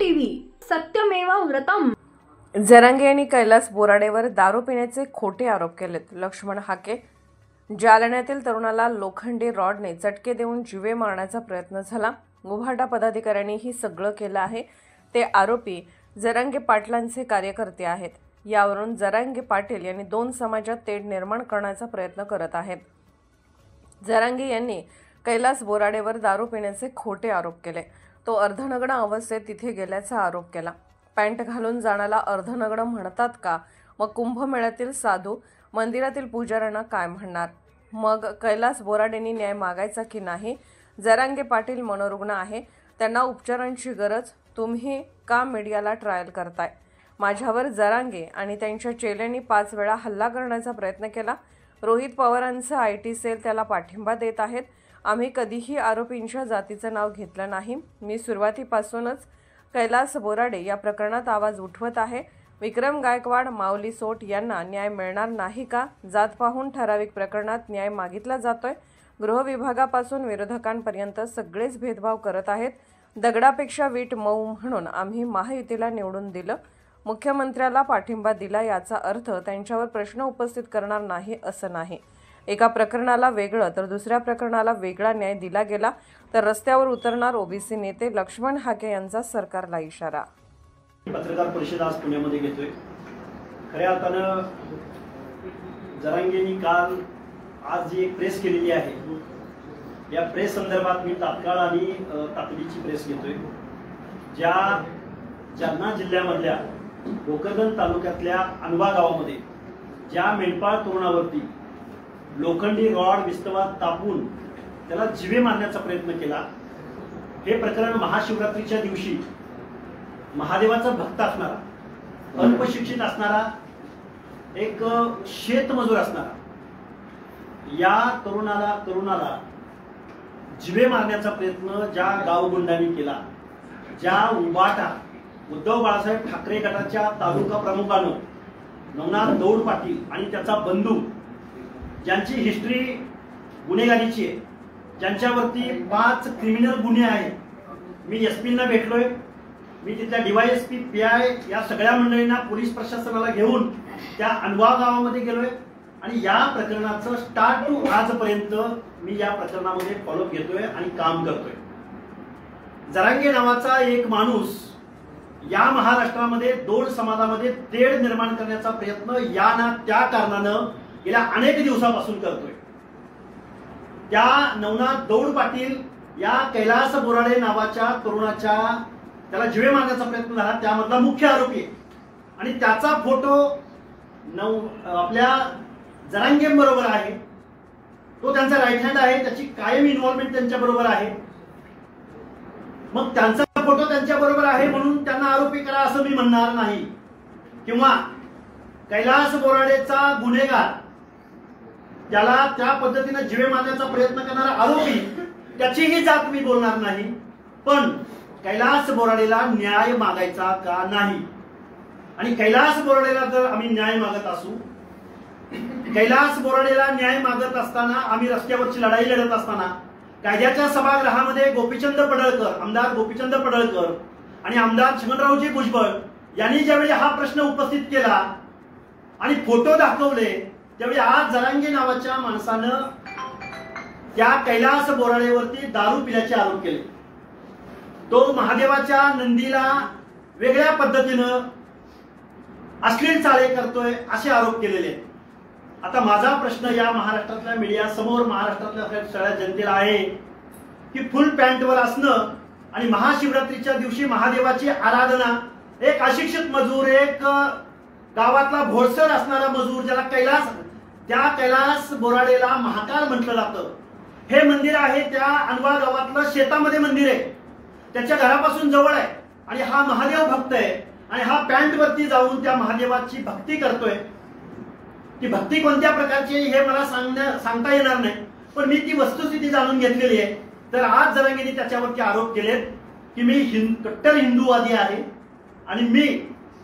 TV सत्यमेव व्रतम। जरांगे यांनी कैलास बोराडेवर दारू पिण्याचे खोटे आरोप केलेत। लक्ष्मण हाके जालन्यातील तरुणाला लोखंडी रॉडने चटके देऊन जीवे मारण्याचा प्रयत्न झाला। उभाटा पदाधिकाऱ्यांनी ही सगळं केलं आहे। ते आरोपी जरांगे पाटलांचे कार्यकर्ते आहेत। यावरून जरांगे पाटील यांनी दोन समाजात तेढ निर्माण करण्याचा प्रयत्न करत आहेत। जरांगे यांनी कैलास बोराडेवर दारू पिण्याचे खोटे आरोप केले। तो अर्धनग्न अवस्थेत तिथे गेल्याचा आरोप केला। पॅन्ट घालून जाण्याला अर्धनग्न म्हणतात का? मग कुंभमेळ्यातील साधू मंदिरातील पुजाऱ्यांना काय म्हणणार? मग कैलास बोराडेंनी न्याय मागायचा की नाही? जरांगे पाटील मनोरुग्ण आहे, त्यांना उपचारांची गरज। तुम्ही का मीडियाला ट्रायल करताय? माझ्यावर जरांगे आणि त्यांच्या चेल्यांनी 5 वेळा हल्ला करण्याचा प्रयत्न केला। रोहित पवारांचं IT सेल त्याला पाठिंबा देत आहेत। आम्ही कधीही आरोपींच्या जातीचं नाव घेतलं नाही। मी सुरुवातीपासूनच कैलास बोराडे या प्रकरणात आवाज उठवत आहे। विक्रम गायकवाड, माऊली सोट यांना न्याय मिळणार नाही का? जात पाहून ठराविक प्रकरणात न्याय मागितला जातोय। गृह विभागापासून विरोधकांपर्यंत सगळेच भेदभाव करत आहेत। दगडापेक्षा वीट मऊ म्हणून आम्ही महायुतीला निवडून दिलं। मुख्यमंत्र्याला पाठिंबा दिला याचा अर्थ त्यांच्यावर प्रश्न उपस्थित करणार नाही असं नाही। एका प्रकरणाला वेगळं तर दुसऱ्या प्रकरणाला वेगळा न्याय दिला गेला तर रस्त्यावर उतरणार ओबीसी नेते लक्ष्मण हाके यांचा सरकारला इशारा। पत्रकार परिषद आज पुण्यामध्ये घेतोय। खऱ्या अर्थानं जरांगेंनी काल आज जी एक प्रेस केलेली आहे, या प्रेस संदर्भात मी तात्काळ आणि तातडीची प्रेस घेतोय। जालना जिल्ह्यामधल्या भोकरदन तालुक्यातल्या अनवा गावामध्ये ज्या मेंढपाळ तरुणावरती लोखंडी रॉड विस्तवात तापून त्याला जीवे मारण्याचा प्रयत्न केला, हे प्रकरण महाशिवरात्रीच्या दिवशी महादेवाचा भक्त असणारा, अल्पशिक्षित असणारा, एक शेतमजूर असणारा या तरुणाला जीवे मारण्याचा प्रयत्न ज्या गावगुंडांनी केला, ज्या उभाटा उद्धव बाळासाहेब ठाकरे गटाच्या तालुका प्रमुखानं नवनाथ दौड पाटील आणि त्याचा बंधू, ज्यांची हिस्ट्री गुन्हेगारीची आहे, ज्यांच्यावरती 5 क्रिमिनल गुन्हे आहेत। मी SP-ना भेटलोय, मी तिथल्या DYSP, PI या सगळ्या मंडळींना, पोलीस प्रशासनाला घेऊन त्या अनवा गावामध्ये गेलोय आणि या प्रकरणाचं स्टार्ट टू आजपर्यंत मी या प्रकरणामध्ये फॉलोअप घेतोय आणि काम करतोय। जरांगे नावाचा एक माणूस या महाराष्ट्रामध्ये दोन समाजामध्ये तेढ निर्माण करण्याचा प्रयत्न या ना त्या कारणानं गेल्या अनेक दिवसापासून करतोय। त्या नवनाथ दौड पाटील या कैलास बोराडे नावाच्या तरुणाच्या त्याला जीवे मारण्याचा प्रयत्न झाला, त्यामधला मुख्य आरोपी आहे आणि त्याचा फोटो आपल्या जरांगेंबरोबर आहे। तो त्यांचा राईट हँड आहे, त्याची कायम इन्व्हॉल्वमेंट त्यांच्या बरोबर आहे। मग त्यांचा फोटो त्यांच्या बरोबर आहे म्हणून त्यांना आरोपी करा असं मी म्हणणार नाही, किंवा कैलास बोराडेचा गुन्हेगार त्याला त्या पद्धतीने जीवे मारण्याचा प्रयत्न करणारा आरोपी त्याचीही जात मी बोलणार नाही। पण कैलास बोराडेला न्याय मागायचा का नाही? आणि कैलास बोराडेला जर आम्ही न्याय मागत असू, कैलास बोराडेला न्याय मागत असताना, आम्ही रस्त्यावरची लढाई लढत असताना, कायद्याच्या सभागृहामध्ये गोपीचंद पडळकर, आमदार गोपीचंद पडळकर आणि आमदार छगनरावजी भुजबळ यांनी ज्यावेळी हा प्रश्न उपस्थित केला आणि फोटो दाखवले, त्यावेळी आज जरांगे नावाच्या माणसानं त्या कैलास बोराडेवरती दारू पिल्याचे आरोप केले। तो महादेवाच्या नंदीला वेगळ्या पद्धतीनं अश्लील चाळे करतोय असे आरोप केलेले। आता माझा प्रश्न या महाराष्ट्रातल्या मीडिया समोर, महाराष्ट्रातल्या सगळ्या जनतेला आहे की फुल पॅन्टवर असणं आणि महाशिवरात्रीच्या दिवशी महादेवाची आराधना, एक अशिक्षित मजूर, एक गावातला भोळसर असणारा मजूर, ज्याला त्या कैलास बोराडेला महाकाल म्हटलं जातं, हे मंदिर आहे त्या अनवा गावातलं शेतामध्ये मंदिर आहे, त्याच्या घरापासून जवळ आहे आणि हा महादेव भक्त आहे आणि हा पॅन्टवरती जाऊन त्या महादेवाची भक्ती करतोय। ती भक्ती कोणत्या प्रकारची हे मला सांगता येणार नाही, पण मी ती वस्तुस्थिती जाणून घेतलेली आहे। तर आज जरांगेंनी त्याच्यावरती आरोप केलेत की मी कट्टर हिंदूवादी आहे आणि मी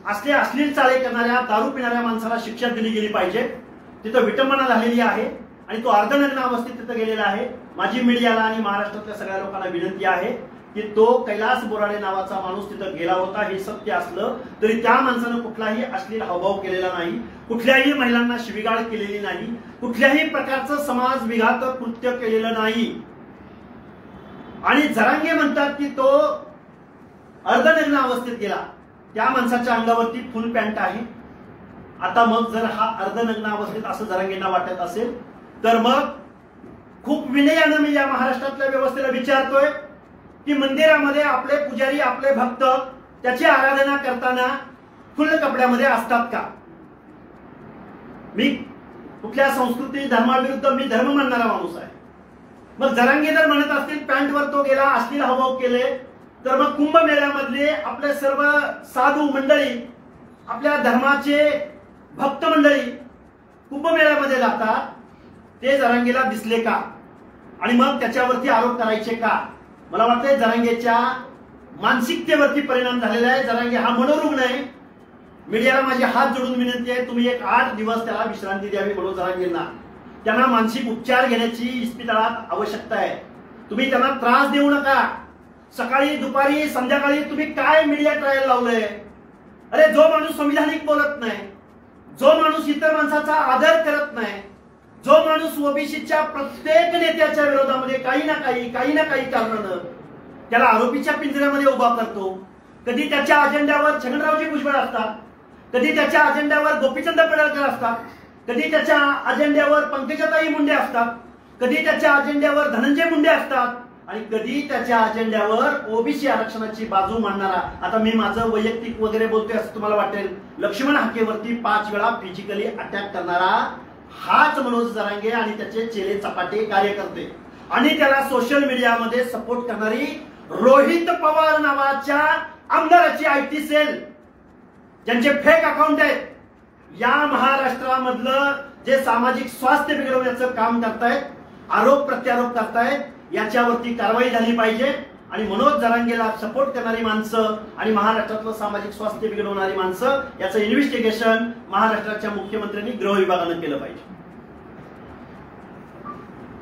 असले अश्लील चाळे करणाऱ्या, दारू पिणाऱ्या माणसाला शिक्षा दिली गेली पाहिजे। तिथं विटंबना झालेली आहे आणि तो अर्धनग्न अवस्थेत तिथं गेलेला आहे। माझी मीडियाला आणि महाराष्ट्रातल्या सगळ्या लोकांना विनंती आहे की तो कैलास बोराडे नावाचा माणूस तिथं गेला होता हे सत्य असलं तरी त्या माणसानं कुठलाही अश्लील हावभाव केलेला नाही, कुठल्याही महिलांना शिवीगाळ केलेली नाही, कुठल्याही प्रकारचं समाज विघात कृत्य केलेलं नाही. आणि जरांगे म्हणतात की तो अर्धनग्न अवस्थेत गेला. त्या माणसाच्या अंगावरती फुल पॅन्ट आहे. आता मग जर हा अर्धनग्न अवस्थेत असं जरांगेंना वाटत असेल तर मग खूप विनयानं मी या महाराष्ट्रातल्या व्यवस्थेला विचारतोय की मंदिरामध्ये आपले पुजारी आपले भक्त त्याची आराधना करताना फुल कपड्यामध्ये असतात का? मी कुठल्या संस्कृती धर्माविरुद्ध मी धर्म मानणारा माणूस आहे. मग जरांगे जर म्हणत असतील पॅन्टवर तो गेला अश्लील हावभाव केले तर मग कुंभमेळ्यामधले आपले सर्व साधू मंडळी आपल्या धर्माचे भक्त मंडळी कुंभमेळ्यामध्ये जातात ते जरांगेला दिसले का आणि मग त्याच्यावरती आरोप करायचे का? मला वाटतंय जरांगेच्या मानसिकतेवरती परिणाम झालेला आहे. जरांगे हा मनोरुग्ण आहे. मीडियाला माझी हात जोडून विनंती आहे, तुम्ही एक 8 दिवस त्याला विश्रांती द्यावी म्हणून जरांगेंना. त्यांना मानसिक उपचार घेण्याची इस्पितळात आवश्यकता आहे. तुम्ही त्यांना त्रास देऊ नका. सकाळी दुपारी संध्याकाळी तुम्ही काय मीडिया ट्रायल लावलंय? अरे जो माणूस संविधानिक बोलत नाही, जो माणूस इतर माणसाचा आदर करत नाही, जो माणूस ओबीसीच्या प्रत्येक नेत्याच्या विरोधामध्ये काही ना काही कारणानं त्याला आरोपीच्या पिंजऱ्यामध्ये उभा करतो. कधी त्याच्या अजेंड्यावर छगनरावजी भुजबळ असतात, कधी त्याच्या अजेंड्यावर गोपीचंद पडळकर असतात, कधी त्याच्या अजेंड्यावर पंकजाताई मुंडे असतात, कधी त्याच्या अजेंड्यावर धनंजय मुंडे असतात आणि कधी त्याच्या अजेंड्यावर ओबीसी आरक्षणाची बाजू मांडणारा, आता मी माझं वैयक्तिक वगैरे बोलतोय असं तुम्हाला वाटेल, लक्ष्मण हाकेवरती 5 वेळा फिजिकली अटॅक करणारा हाच मनोज जरांगे आणि त्याचे चेले चपाटे कार्यकर्ते आणि त्याला सोशल मीडियामध्ये सपोर्ट करणारी रोहित पवार नावाच्या आमदाराची आयटी सेल ज्यांचे फेक अकाउंट आहेत, या महाराष्ट्रामधलं जे सामाजिक स्वास्थ्य बिघडवण्याचं काम करतायत, आरोप प्रत्यारोप करतायत, याच्यावरती कारवाई झाली पाहिजे. आणि मनोज जरांगेला सपोर्ट करणारी माणसं आणि महाराष्ट्रातलं सामाजिक स्वास्थ्य बिघडवणारी माणसं याचं इन्व्हेस्टिगेशन महाराष्ट्राच्या मुख्यमंत्र्यांनी गृह विभागानं केलं पाहिजे.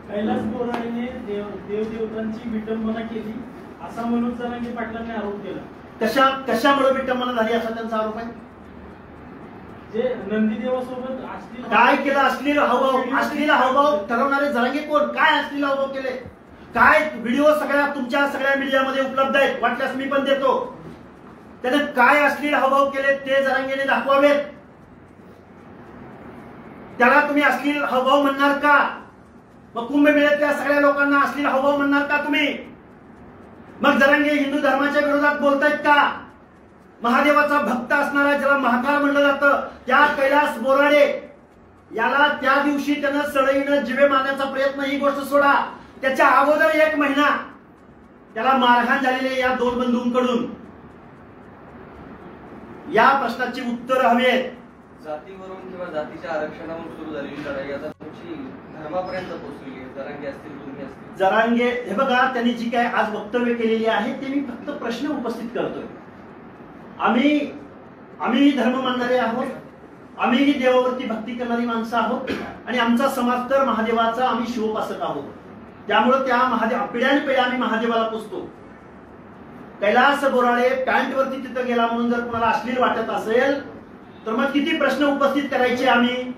कैलास बोराडेने देवदेवतांची विटंबना केली असा मनोज जरांगे पाटलांनी आरोप केला. कशामुळे विटंबना झाली असा त्यांचा आरोप आहे? जे नंदीदेवासोबत अश्लील काय केलं? अश्लील हावभाव ठरवणारे जरांगे कोण? काय अश्लील हावभाव केले? काय व्हिडिओ तुमच्या सगळ्या मीडियामध्ये उपलब्ध आहेत, वाटल्यास मी पण देतो. त्याने काय अश्लील हावभाव केले ते जरांगेने दाखवावेत. त्याला तुम्ही अश्लील हावभाव म्हणणार का? मग कुंभमेळ्यातल्या सगळ्या लोकांना अश्लील हावभाव म्हणणार का तुम्ही? मग जरांगे हिंदू धर्माच्या विरोधात बोलतायत का? महादेवाचा भक्त असणारा ज्याला महाकाळ म्हणलं जातं त्या कैलास बोराडे याला त्या दिवशी त्यानं सळईनं जिवे मारण्याचा प्रयत्न, ही गोष्ट सोडा, त्याच्या अगोदर 1 महिना त्याला मारहाण झालेले या 2 बंधूंकडून. या प्रश्नाची उत्तर हवी आहेत. जातीवरून किंवा जातीच्या आरक्षणावरून सुरू झालेली लढाई आता तुमची धर्मापर्यंत पोहोचलेली आहे. जरांगे असतील, तुम्ही असतील. जरांगे हे बघा, त्यांनी जी काय आज वक्तव्य केलेली आहे ते मी फक्त प्रश्न उपस्थित करतोय. आम्ही धर्म मानणारे आहोत, आम्ही देवावरती भक्ती करणारी माणसं आहोत आणि आमचा समाज तर महादेवाचा, आम्ही शिवोपासक आहोत. त्यामुळे त्या पिढ्यानपिढ्या आम्ही महादेवाला पुजतो. कैलास बोराडे पॅन्ट वरती तिथं गेला म्हणून जर कुणाला अश्लील वाटत असेल तर मग किती प्रश्न उपस्थित करायचे आम्ही?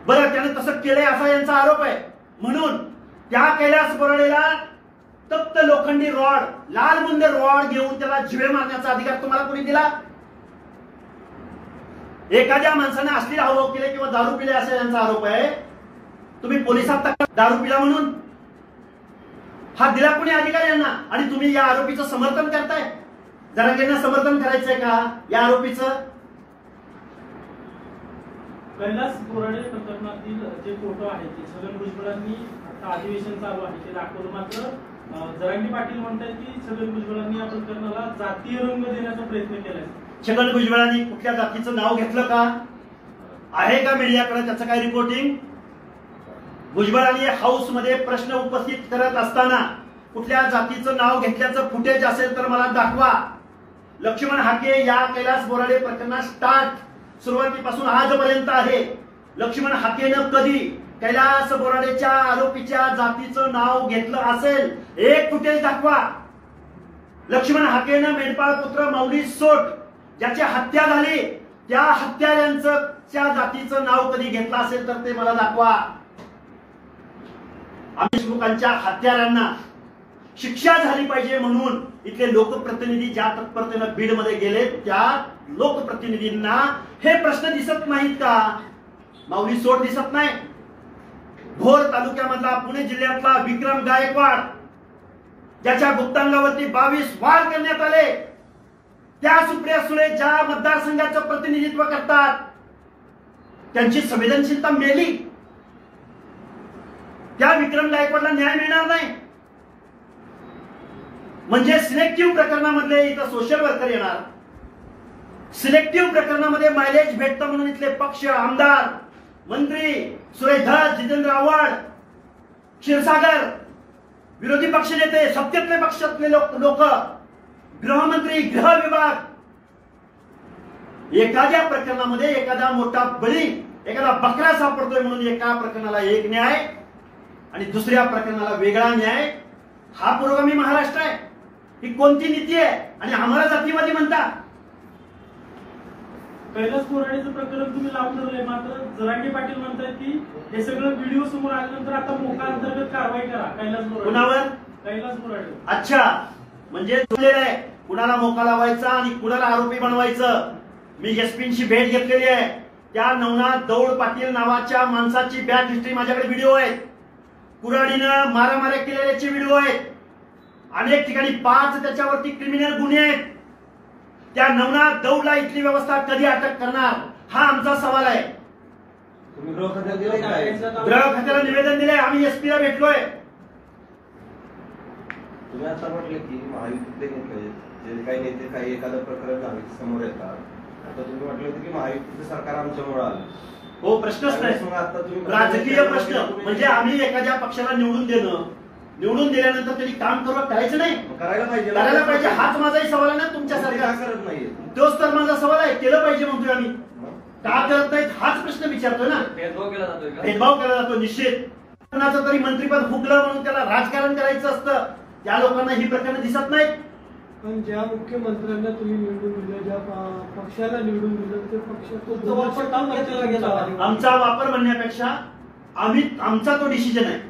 बरं, त्याने तसं केलंय असा यांचा आरोप आहे म्हणून त्या कैलास बोराडेला तप्त लोखंडी रॉड, लाल बुंद रॉड घेऊन त्याला जिवे मारण्याचा अधिकार तुम्हाला कोणी दिला? एखाद्या माणसाने अश्लील हावभाव केले किंवा दारू पिले असा यांचा आरोप आहे, तुम्ही पोलिसात टाका दारू पिला म्हणून? हा दिला कोणी अधिकार यांना? आणि तुम्ही या आरोपीचं समर्थन करताय? जरांगेंना समर्थन करायचंय का या आरोपीचं? कैलास बोराडे प्रकरणातील जे फोटो आहेत ते छगन भुजबळांनी आता अधिवेशन चालू आहे ते दाखवलं. मात्र जरांगे पाटील म्हणतात की छगन भुजबळांनी या प्रकरणाला जातीय रंग देण्याचा प्रयत्न केलाय. छगन भुजबळांनी कुठल्या जातीचं नाव घेतलं का? आहे का मीडियाकडे त्याचं काय रिपोर्टिंग? भुजबळांनी हाऊस मध्ये प्रश्न उपस्थित करत असताना कुठल्या जातीचं नाव घेतल्याचं फुटेज असेल तर मला दाखवा. लक्ष्मण हाके या कैलास बोराडे प्रकरणात सुरुवातीपासून आजपर्यंत आहे. लक्ष्मण हाकेनं कधी कैलास बोराडेच्या आरोपीच्या जातीचं नाव घेतलं असेल? एक फुटेज दाखवा. लक्ष्मण हाकेनं मेंढपाळ पुत्र मौली सोट ज्याची हत्या झाली त्या हत्याऱ्यांचं जातीचं नाव कधी घेतलं असेल तर ते मला दाखवा. देशमुखांच्या हत्यारांना शिक्षा झाली पाहिजे म्हणून इथले लोकप्रतिनिधी ज्या तत्परतेनं बीड मध्ये गेले त्या लोकप्रतिनिधींना हे प्रश्न दिसत नाहीत का? माऊली सोड दिसत नाही? भोर तालुक्यामधला पुणे जिल्ह्यातला विक्रम गायकवाड ज्याच्या गुप्तांगावरती 22 वार करण्यात आले, त्या सुप्रिया सुळे ज्या मतदारसंघाचं प्रतिनिधित्व करतात त्यांची संवेदनशीलता मेली. त्या विक्रम गायकवाडला न्याय मिळणार नाही म्हणजे सिलेक्टिव्ह प्रकरणामध्ये इथं सोशल वर्कर येणार. सिलेक्टिव्ह प्रकरणामध्ये मायलेज भेटतं म्हणून इथले पक्ष, आमदार, मंत्री सुरेश धस, जितेंद्र आव्हाड, क्षीरसागर, विरोधी पक्ष नेते, सत्तेतले पक्षातले लोक, गृहमंत्री, गृह विभाग, एखाद्या प्रकरणामध्ये एखादा मोठा बळी, एखादा बकरा सापडतोय म्हणून एका प्रकरणाला एक न्याय आणि दुसऱ्या प्रकरणाला वेगळा न्याय. हा पुरोगामी महाराष्ट्र आहे? ही कोणती नीती आहे? आणि आम्हाला जातीवादी म्हणता. कैलास बोराडेचं प्रकरण तुम्ही लावून धरलंय, मात्र जरांगे पाटील म्हणतात की हे सगळं व्हिडिओ समोर आल्यानंतर आता मोका अंतर्गत कारवाई करा कैलास बोराडे. कुणावर? कैलास बोराडे. अच्छा, म्हणजे ठरलेलं आहे कुणाला मोका लावायचा आणि कुणाला आरोपी बनवायचं. मी एसपींची भेट घेतलेली आहे. त्या नवनाथ दौड पाटील नावाच्या माणसाची बॅक हिस्ट्री माझ्याकडे व्हिडिओ आहेत. कुऱ्हाडीनं मारामाऱ्या केलेल्याचे व्हिडिओ आहेत. अनेक ठिकाणी 5 त्याच्यावरती क्रिमिनल गुन्हे आहेत. त्या नवनाथ दौडला इथली व्यवस्था कधी अटक करणार हा आमचा सवाल आहे. तुम्ही गृह खात्याला दिले काय? गृह खात्याला निवेदन दिले. आम्ही एसपीला भेटलोय. तुम्ही आता म्हटले की महायुतीतले घेतले जे काही नेते काही एखादं प्रकरण झाले समोर येतात, आता तुम्ही म्हटले होते की महायुतीचं सरकार आमच्यामुळे आलं. हो, प्रश्नच नाही. आता तुम्ही राजकीय प्रश्न म्हणजे आम्ही एखाद्या पक्षाला निवडून देणं, निवडून दिल्यानंतर त्यांनी काम करायचं नाही, करायला पाहिजे. हाच माझाही सवाल आहे ना तुमच्या सरकार करत नाहीये. तोच तर माझा सवाल आहे. केलं पाहिजे म्हणतोय आम्ही. का करत नाहीत हाच प्रश्न विचारतोय ना. भेदभाव केला जातोय का? भेदभाव केला जातो निश्चित. कोणाचं तरी मंत्रीपद हुकलं म्हणून त्याला राजकारण करायचं असतं. त्या लोकांना ही प्रकरणं दिसत नाहीत. पण ज्या मुख्यमंत्र्यांना तुम्ही निवडून दिलं, ज्या पक्षाला निवडून दिलं ते पक्ष आमचा वापर म्हणण्यापेक्षा आमचा तो डिसिजन आहे.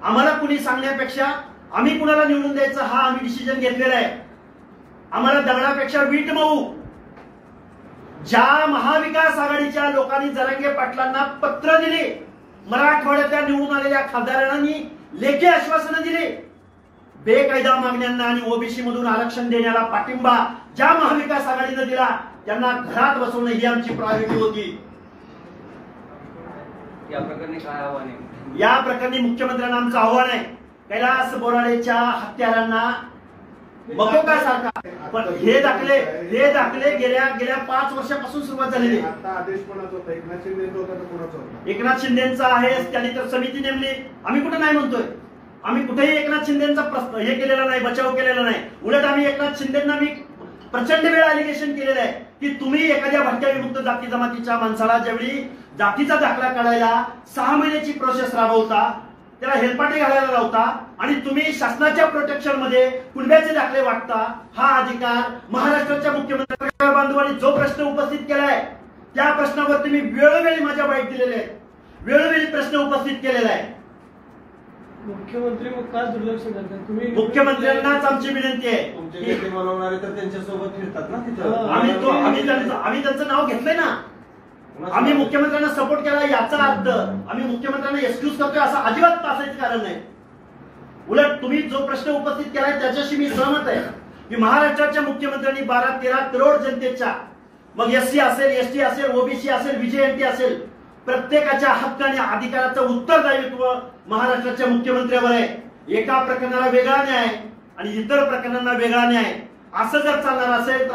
आम्हाला कुणी सांगण्यापेक्षा आम्ही कुणाला निवडून द्यायचं हा आम्ही डिसिजन घेतलेला आहे. आम्हाला दगडापेक्षा वीट मऊ. ज्या महाविकास आघाडीच्या लोकांनी जरांगे पाटलांना पत्र दिले, मराठवाड्यातल्या निवडून आलेल्या खासदारांनी लेखी आश्वासनं दिली, बेकायदा मागण्यांना आणि ओबीसी मधून आरक्षण देण्याला पाठिंबा ज्या महाविकास आघाडीनं दिला त्यांना घरात बसवणं ही आमची प्रायोरिटी होती. या प्रकरणी काय आव्हान आहे? या प्रकरणी मुख्यमंत्र्यांना आमचं आव्हान आहे, कैलास बोराडेच्या हत्यारांना मकोका सारखा. पण हे दाखले गेल्या 5 वर्षापासून सुरुवात झालेली. आता आदेश कोणाचा होता? एकनाथ शिंदेचा होता का कोणाचा होता? एकनाथ शिंदेचा आहे. त्यांनी तर समिती नेमली. आम्ही कुठे नाही म्हणतोय. आम्ही कुठेही एकनाथ शिंदेचा हे केलेला नाही, बचाव केलेला नाही. उलट आम्ही एकनाथ शिंदेना मी प्रचंड वेळा अलिगेशन केलेलं आहे की तुम्ही एखाद्या भटक्या विमुक्त जाती जमातीच्या माणसाला ज्यावेळी जातीचा दाखला काढायला 6 महिन्याची प्रोसेस राबवता, त्याला हेलपाटे घालायला लावता आणि तुम्ही शासनाच्या प्रोटेक्शन मध्ये कुणब्याचे दाखले वाटता, हा अधिकार महाराष्ट्राच्या मुख्यमंत्री बांधवांनी जो प्रश्न उपस्थित केलाय त्या प्रश्नावरती मी वेळोवेळी माझ्या बाईट दिलेले आहेत, वेळोवेळी प्रश्न उपस्थित केलेला आहे. मुख्यमंत्री मग का दुर्लक्ष करतात? तुम्ही मुख्यमंत्र्यांनाच आमची विनंती आहे. तुमचे नेते मनवणारे तर त्यांच्यासोबत फिरतात ना तिथं. आम्ही त्यांचं नाव घेतलंय ना. आम्ही मुख्यमंत्र्यांना सपोर्ट केला याचा अर्थ आम्ही मुख्यमंत्र्यांना एक्सक्यूज करतोय असं अजिबात असायचं कारण नाही. उलट तुम्ही जो प्रश्न उपस्थित केलाय त्याच्याशी मी सहमत आहे की महाराष्ट्राच्या मुख्यमंत्र्यांनी 12-13 करोड जनतेच्या, मग एससी असेल, एसटी असेल, ओबीसी असेल, विजयंती असेल, प्रत्येकाच्या हक्क आणि अधिकाराचं उत्तरदायित्व महाराष्ट्राच्या मुख्यमंत्र्यावर आहे. एका प्रकरणाला वेगळा न्याय आणि इतर प्रकरणांना वेगळा न्याय असं जर चालणार असेल तर